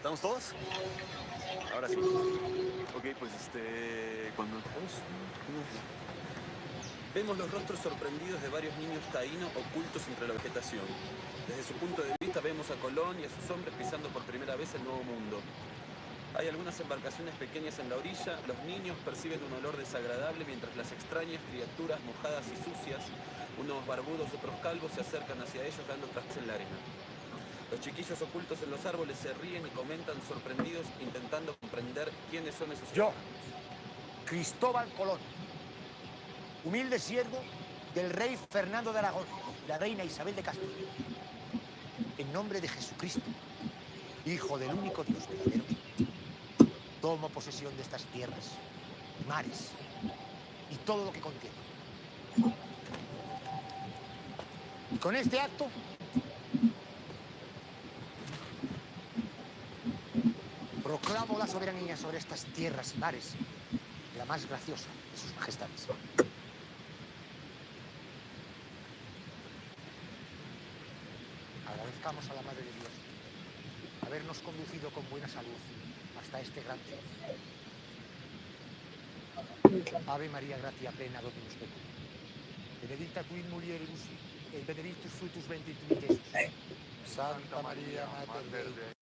¿Estamos todos? Ahora sí. Ok, pues cuando todos. Vemos los rostros sorprendidos de varios niños taínos ocultos entre la vegetación. Desde su punto de vista vemos a Colón y a sus hombres pisando por primera vez el Nuevo Mundo. Hay algunas embarcaciones pequeñas en la orilla, los niños perciben un olor desagradable mientras las extrañas criaturas mojadas y sucias, unos barbudos, otros calvos, se acercan hacia ellos dando trastes en la arena. Los chiquillos ocultos en los árboles se ríen y comentan sorprendidos intentando comprender quiénes son esos Yo, extraños. Cristóbal Colón, humilde siervo del rey Fernando de Aragón, la reina Isabel de Castilla, en nombre de Jesucristo, Hijo del único Dios verdadero, tomo posesión de estas tierras, mares y todo lo que contiene. Y con este acto proclamo la soberanía sobre estas tierras y mares, la más graciosa de sus majestades. Agradezcamos a la Madre de Dios habernos conducido con buena salud hasta este gran cielo. Ave María, gratia plena, Dominus tecum. Benedicta tu in mulieribus, et benedictus fructus ventris tui, Iesus. Santa María, Mater Dei.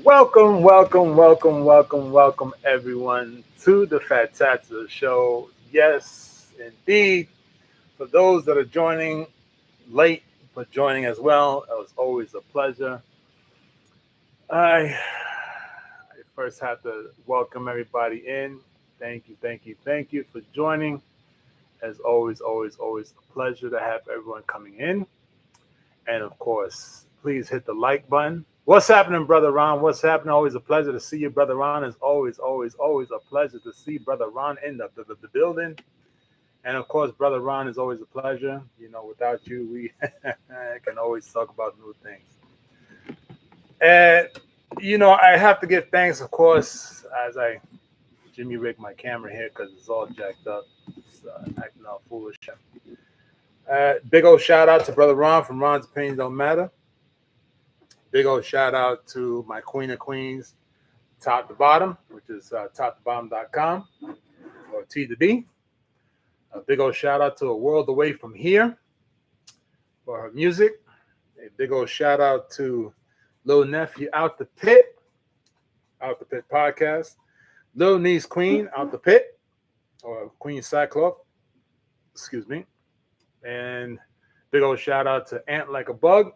Welcome, everyone, to the Fantastic Show. Yes, indeed. For those that are joining late, but joining as well, it was always a pleasure. I first have to welcome everybody in. Thank you for joining. As always a pleasure to have everyone coming in. And of course, please hit the like button. What's happening, Brother Ron? What's happening? Always a pleasure to see you, Brother Ron. It's always a pleasure to see Brother Ron in the building. And of course, Brother Ron is always a pleasure. You know, without you, we can always talk about new things. And, you know, I have to give thanks, of course, as I Jimmy rig my camera here because it's all jacked up. It's acting all foolish. Big old shout out to Brother Ron from Ron's Opinions Don't Matter. Big old shout out to my Queen of Queens, Top to Bottom, which is toptobottom.com or T to B. A big old shout out to A World Away From Here for her music. A big old shout out to Lil Nephew Out the Pit podcast. Lil Niece Queen Out the Pit, or Queen Cyclops, excuse me. And big old shout out to Ant Like a Bug.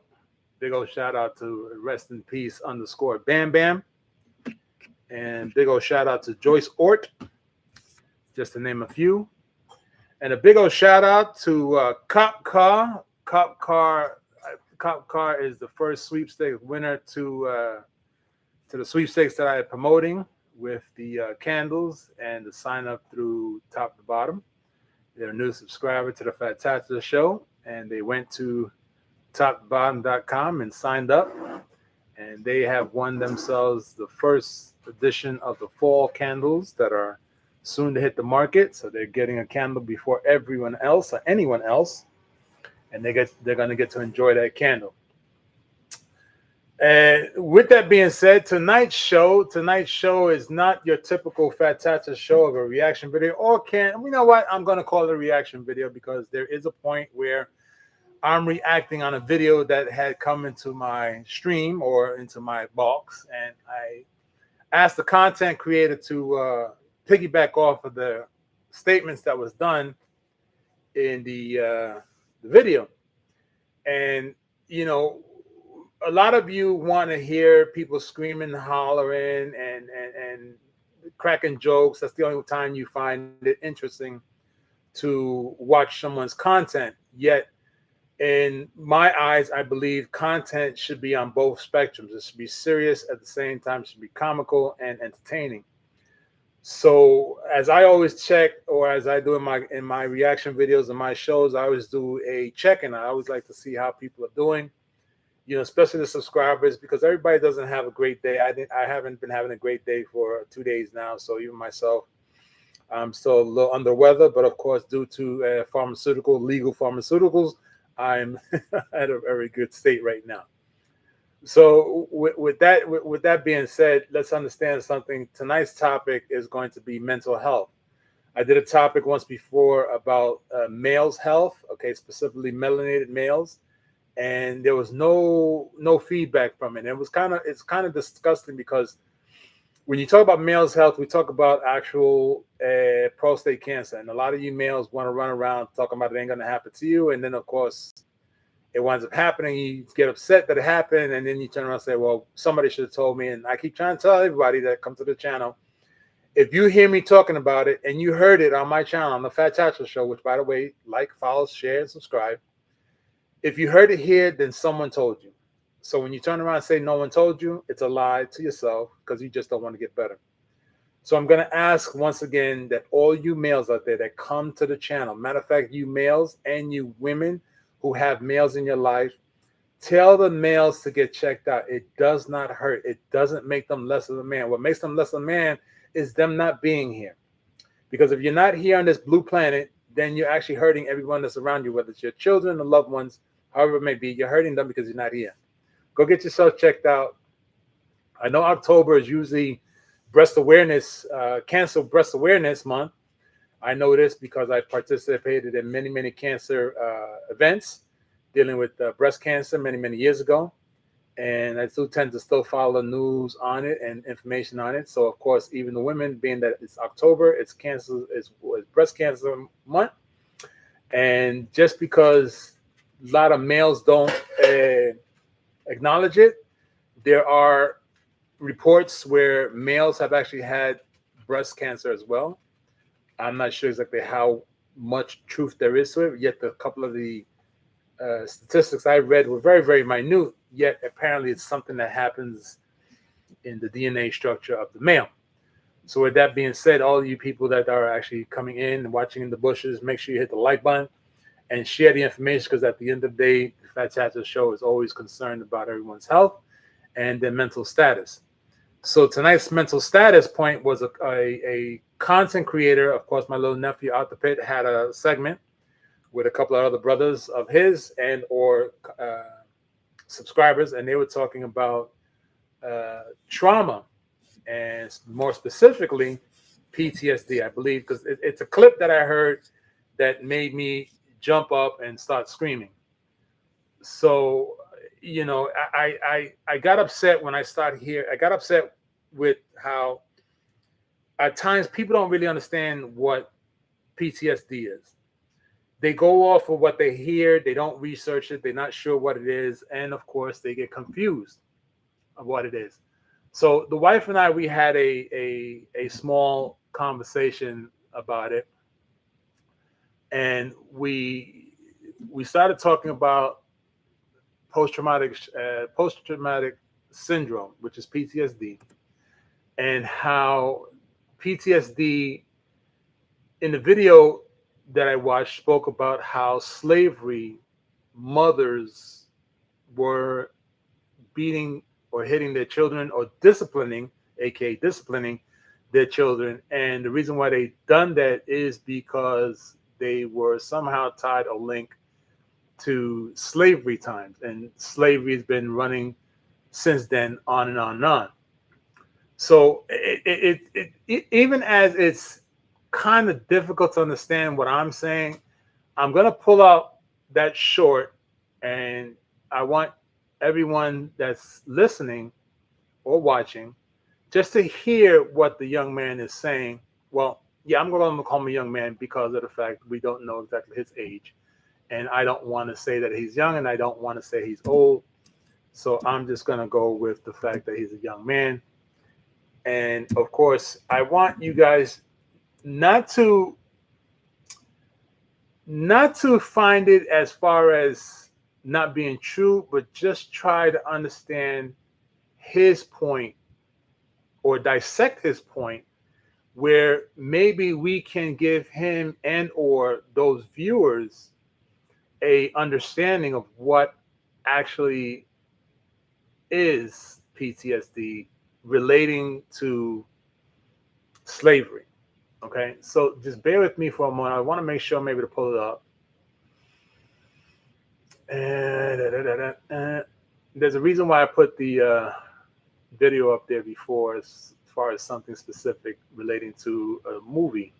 Big old shout out to Rest in Peace _ Bam Bam. And big old shout out to Joyce Ort just to name a few. And a big old shout out to Cop Car. Cop Car is the first sweepstakes winner to the sweepstakes that I am promoting with the candles and the sign up through top to bottom. They're a new subscriber to the Fantastic Show, and they went to toptobottom.com and signed up, and they have won themselves the first edition of the fall candles that are soon to hit the market. So they're getting a candle before everyone else or anyone else, and they're going to get to enjoy that candle. And with that being said, tonight's show is not your typical Fantastic show of a reaction video, or you know what? I'm going to call it a reaction video because there is a point where I'm reacting on a video that had come into my stream or into my box, and I asked the content creator to piggyback off of the statements that was done in the video. And, you know, a lot of you want to hear people screaming, hollering, and cracking jokes. That's the only time you find it interesting to watch someone's content. Yet, in my eyes, I believe content should be on both spectrums. It should be serious at the same time. It should be comical and entertaining. So, as I always check, or as I do in my reaction videos and my shows, I always do a check-in. I always like to see how people are doing. You know, especially the subscribers, because everybody doesn't have a great day. I haven't been having a great day for 2 days now. So even myself, I'm still a little under weather. But of course, due to legal pharmaceuticals, I'm at a very good state right now. So with that being said, let's understand something. Tonight's topic is going to be mental health. I did a topic once before about males' health, okay, specifically melanated males. And there was no feedback from it. And it's kind of disgusting because when you talk about males' health, we talk about actual prostate cancer, and a lot of you males want to run around talking about it ain't going to happen to you, and then of course it winds up happening. You get upset that it happened, and then you turn around and say, "Well, somebody should have told me." And I keep trying to tell everybody that comes to the channel, if you hear me talking about it and you heard it on my channel on the Fat Tacho Show, which by the way, like, follow, share, and subscribe. If you heard it here, then someone told you. So when you turn around and say no one told you, it's a lie to yourself because you just don't want to get better. So I'm going to ask once again that all you males out there that come to the channel, matter of fact, you males and you women who have males in your life, tell the males to get checked out. It does not hurt. It doesn't make them less of a man. What makes them less of a man is them not being here. Because if you're not here on this blue planet, then you're actually hurting everyone that's around you, whether it's your children or loved ones, however it may be. You're hurting them because you're not here. Go get yourself checked out. I know October is usually breast awareness, cancer breast awareness month. I know this because I participated in many, many cancer events dealing with breast cancer many years ago. And I do tend to still follow the news on it and information on it. So, of course, even the women, being that it's October, it's breast cancer month. And just because a lot of males don't acknowledge it, there are reports where males have actually had breast cancer as well. I'm not sure exactly how much truth there is to it, yet a couple of the statistics I read were very minute, yet apparently it's something that happens in the DNA structure of the male. So with that being said, all of you people that are actually coming in and watching in the bushes, make sure you hit the like button and share the information, because at the end of the day, the Fat Tacho Show is always concerned about everyone's health and their mental status. So tonight's mental status point was a content creator. Of course, my little nephew out the pit had a segment with a couple of other brothers of his and or subscribers, and they were talking about trauma, and more specifically PTSD, I believe, because it's a clip that I heard that made me jump up and start screaming. So, you know, I got upset when I started here. I got upset with how at times people don't really understand what PTSD is. They go off of what they hear. They don't research it. They're not sure what it is. And of course, they get confused of what it is. So the wife and I, we had a small conversation about it, and we started talking about post-traumatic syndrome, which is PTSD, and how PTSD in the video that I watched spoke about how slavery mothers were beating or hitting their children or disciplining, aka disciplining their children. And the reason why they done that is because they were somehow tied or linked to slavery times. And slavery has been running since then, on and on and on. So it even as it's kind of difficult to understand what I'm saying, I'm going to pull out that short, and I want everyone that's listening or watching just to hear what the young man is saying. Well, yeah, I'm going to call him a young man because of the fact we don't know exactly his age. And I don't want to say that he's young, and I don't want to say he's old. So I'm just going to go with the fact that he's a young man. And of course, I want you guys not to find it as far as not being true, but just try to understand his point or dissect his point, where maybe we can give him and or those viewers a understanding of what actually is PTSD relating to slavery. Okay, so just bear with me for a moment. I want to make sure maybe to pull it up. There's a reason why I put the video up there before, as far as something specific relating to a movie.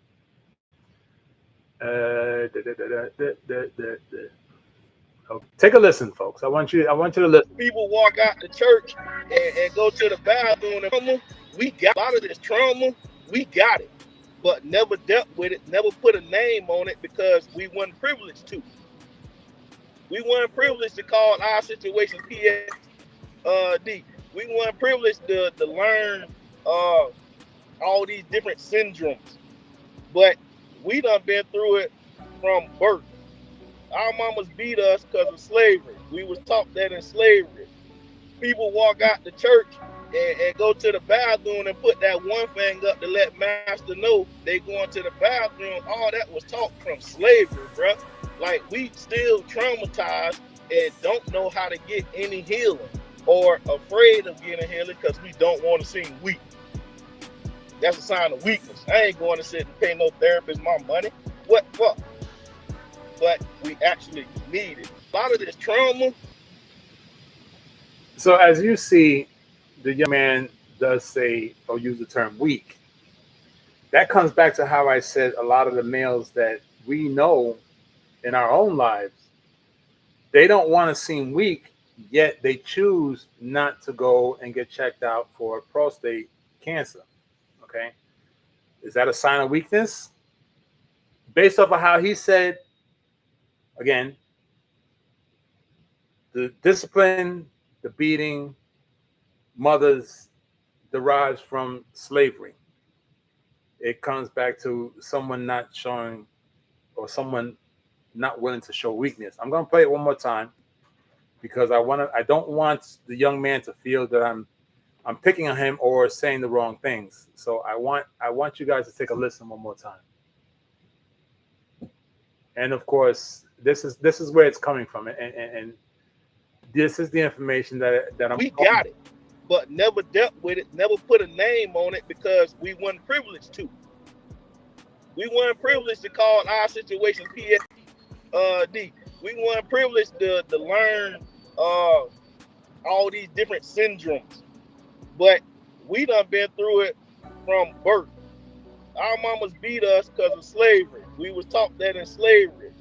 Take a listen, folks. I want you to listen. People walk out the church and go to the bathroom and trauma. We got a lot of this trauma. We got it, but never dealt with it. Never put a name on it because we weren't privileged to. We weren't privileged to call our situation PTSD. We weren't privileged to learn all these different syndromes, but we done been through it from birth. Our mamas beat us because of slavery. We was taught that in slavery. People walk out the church and go to the bathroom and put that one finger up to let master know they going to the bathroom. All that was taught from slavery, bro. Like, we still traumatized and don't know how to get any healing, or afraid of getting healing because we don't want to seem weak. That's a sign of weakness. I ain't going to sit and pay no therapist my money. What fuck? But we actually need it. A lot of this trauma. So as you see, the young man does say or use the term weak. That comes back to how I said a lot of the males that we know in our own lives, they don't want to seem weak, yet they choose not to go and get checked out for prostate cancer. Okay. Is that a sign of weakness? Based off of how he said, again, the discipline, the beating, mothers derives from slavery. It comes back to someone not showing, or someone not willing to show weakness. I'm going to play it one more time because I don't want the young man to feel that I'm picking on him or saying the wrong things. So I want you guys to take a listen one more time. And of course, this is where it's coming from, and this is the information that I'm. We got it, but never dealt with it. Never put a name on it because we weren't privileged to. We weren't privileged to call our situation PTSD. We weren't privileged to learn all these different syndromes, but we done been through it from birth. Our mamas beat us because of slavery. We was taught that in slavery.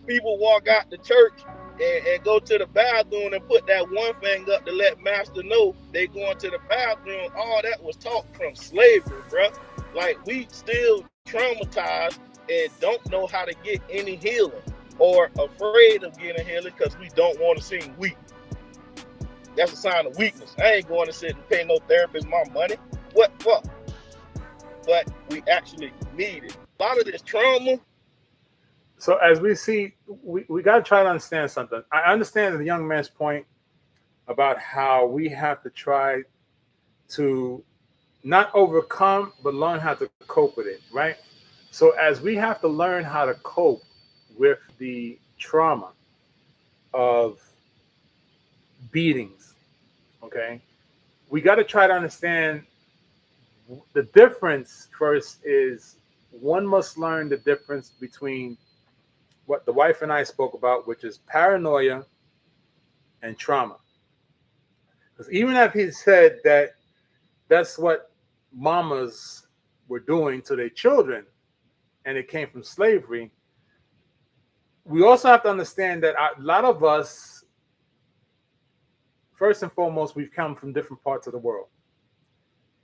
People walk out the church and go to the bathroom and put that one finger up to let master know they going to the bathroom. All that was taught from slavery, bro. Like, we still traumatized and don't know how to get any healing, or afraid of getting healing because we don't want to seem weak. That's a sign of weakness. I ain't going to sit and pay no therapist my money. What fuck? But we actually need it. A lot of this trauma. So as we see, we got to try to understand something. I understand the young man's point about how we have to try to not overcome, but learn how to cope with it, right? So as we have to learn how to cope with the trauma of beatings, okay, we got to try to understand the difference. First is one must learn the difference between what the wife and I spoke about, which is paranoia and trauma. Because even if he said that that's what mamas were doing to their children and it came from slavery, we also have to understand that a lot of us, first and foremost, we've come from different parts of the world.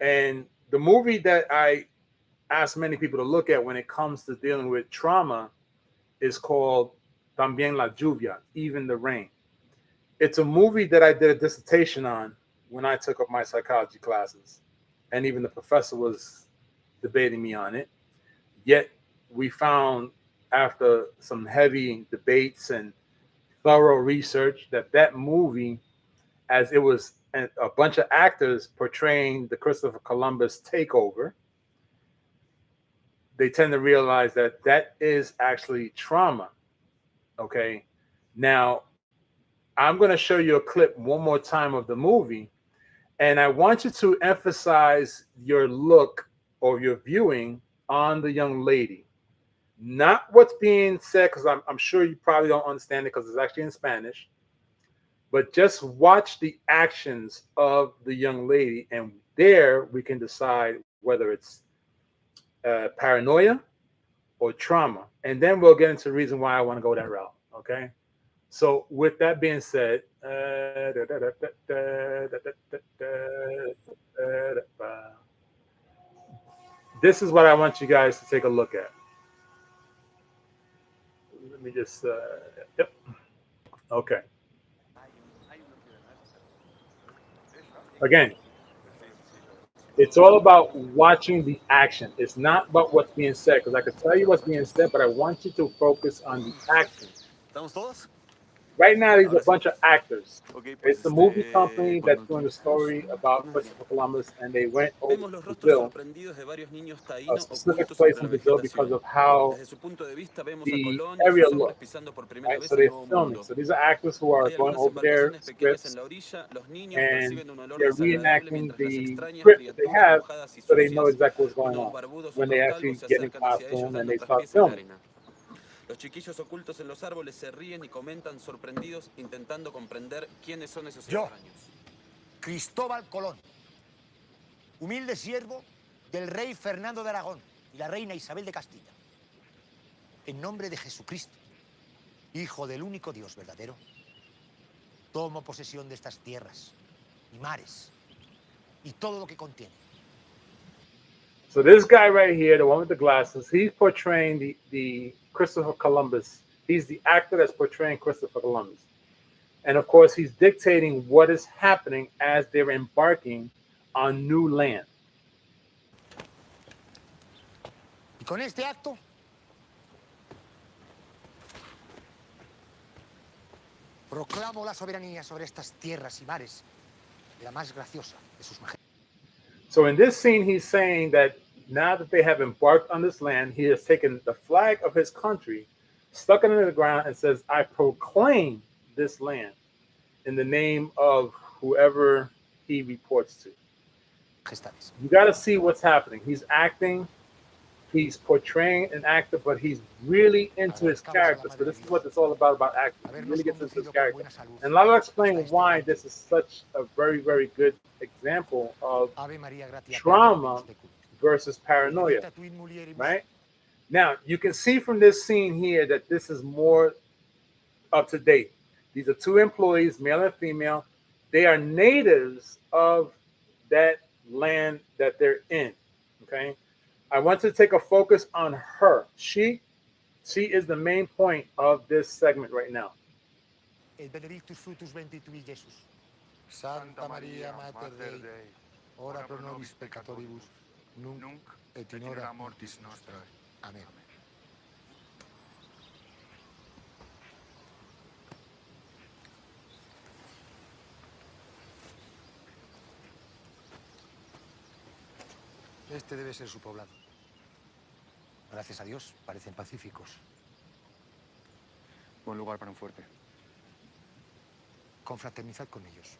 And the movie that I ask many people to look at when it comes to dealing with trauma is called También la Lluvia, Even the Rain. It's a movie that I did a dissertation on when I took up my psychology classes. And even the professor was debating me on it. Yet we found, after some heavy debates and thorough research, that that movie, as it was a bunch of actors portraying the Christopher Columbus takeover, they tend to realize that that is actually trauma. Okay. Now, I'm going to show you a clip one more time of the movie, and I want you to emphasize your look or your viewing on the young lady. Not what's being said, because I'm sure you probably don't understand it because it's actually in Spanish, but just watch the actions of the young lady, and there we can decide whether it's paranoia or trauma. And then we'll get into the reason why I want to go that route. Okay. So with that being said, this is what I want you guys to take a look at. Let me just, yep. Okay. Again, it's all about watching the action. It's not about what's being said, because I could tell you what's being said, but I want you to focus on the action. ¿Estamos todos? Right now, these are Ahora a sí. bunch of actors. Ok, pues It's the movie company that's doing the story about Christopher Columbus, and they went over Vemos to los rostros Brazil, sorprendidos de varios niños a taínos specific ocultos place entre in la Brazil, because vegetación. of how Desde su punto de vista vemos a the Colón y a area sus hombres looked, pisando por primera right? vez So el they're Nuevo filming. Mundo. So these are actors who are Hay going algunas over their embarcaciones pequeñas en scripts, la orilla, los niños and perciben un olor they're desagradable reenacting mientras las the extrañas script that they criaturas have, mojadas y so they know sucias, exactly what's going unos on barbudos, when they otros actually calvos, se get in acercan hacia ellos costume and dando they start traspiés en la filming. arena. Los chiquillos ocultos en los árboles se ríen y comentan sorprendidos, intentando comprender quiénes son esos Yo. extraños. Cristóbal Colón, humilde siervo del rey Fernando de Aragón y la reina Isabel de Castilla, en nombre de Jesucristo, Hijo del único Dios verdadero, tomo posesión de estas tierras y mares y todo lo que contienen. So this guy right here, the one with the glasses, he's portraying the Christopher Columbus. He's the actor that's portraying Christopher Columbus. And of course, he's dictating what is happening as they're embarking on new land. Y con este acto proclamo la soberanía sobre estas tierras y mares de la más graciosa de sus majestades. So in this scene, he's saying that now that they have embarked on this land, he has taken the flag of his country, stuck it into the ground, and says, I proclaim this land in the name of whoever he reports to. You got to see what's happening. He's acting, he's portraying an actor, but he's really into his character. So this is what it's all about acting. He really gets into his character. And I'll explain why this is such a very, very good example of trauma versus paranoia, right? Now, you can see from this scene here that this is more up to date. These are two employees, male and female. They are natives of that land that they're in, okay? I want to take a focus on her. She is the main point of this segment right now. Et benedictus fructus ventris tui, Jesus. Santa Maria, Mater Dei, ora pro nobis peccatoribus, nunc et in hora mortis nostrae. Amén. Este debe ser su poblado. Gracias a Dios, parecen pacíficos. Buen lugar para un fuerte. Confraternizad con ellos.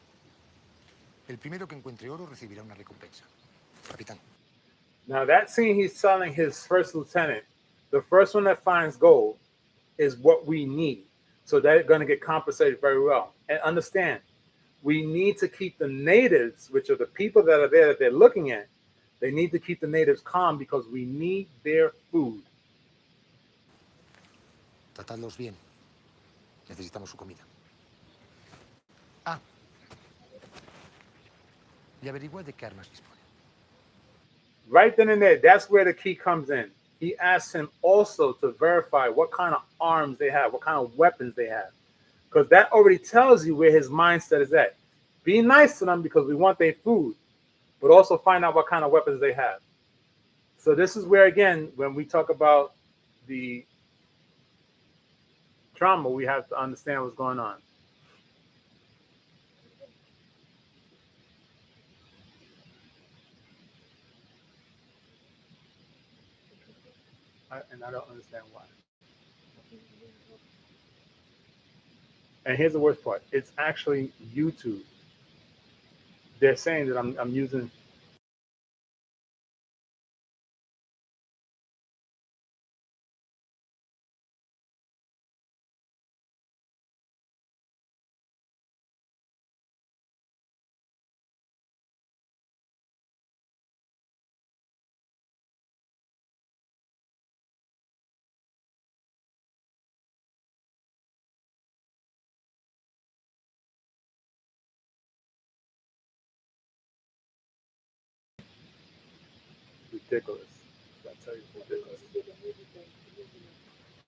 El primero que encuentre oro recibirá una recompensa. Capitán. Now that scene he's telling his first lieutenant, the first one that finds gold is what we need. So they're going to get compensated very well. And understand, we need to keep the natives, which are the people that are there that they're looking at, they need to keep the natives calm because we need their food. Tratadlos bien. Necesitamos su comida. Ah. Y averiguad de qué armas dispone. Right then and there, that's where the key comes in. He asks him also to verify what kind of arms they have, what kind of weapons they have. Because that already tells you where his mindset is at. Be nice to them because we want their food, but also find out what kind of weapons they have. So this is where, again, when we talk about the trauma, we have to understand what's going on. And I don't understand why. And here's the worst part. It's actually YouTube. They're saying that I'm using. Ridiculous. I tell you, it's ridiculous.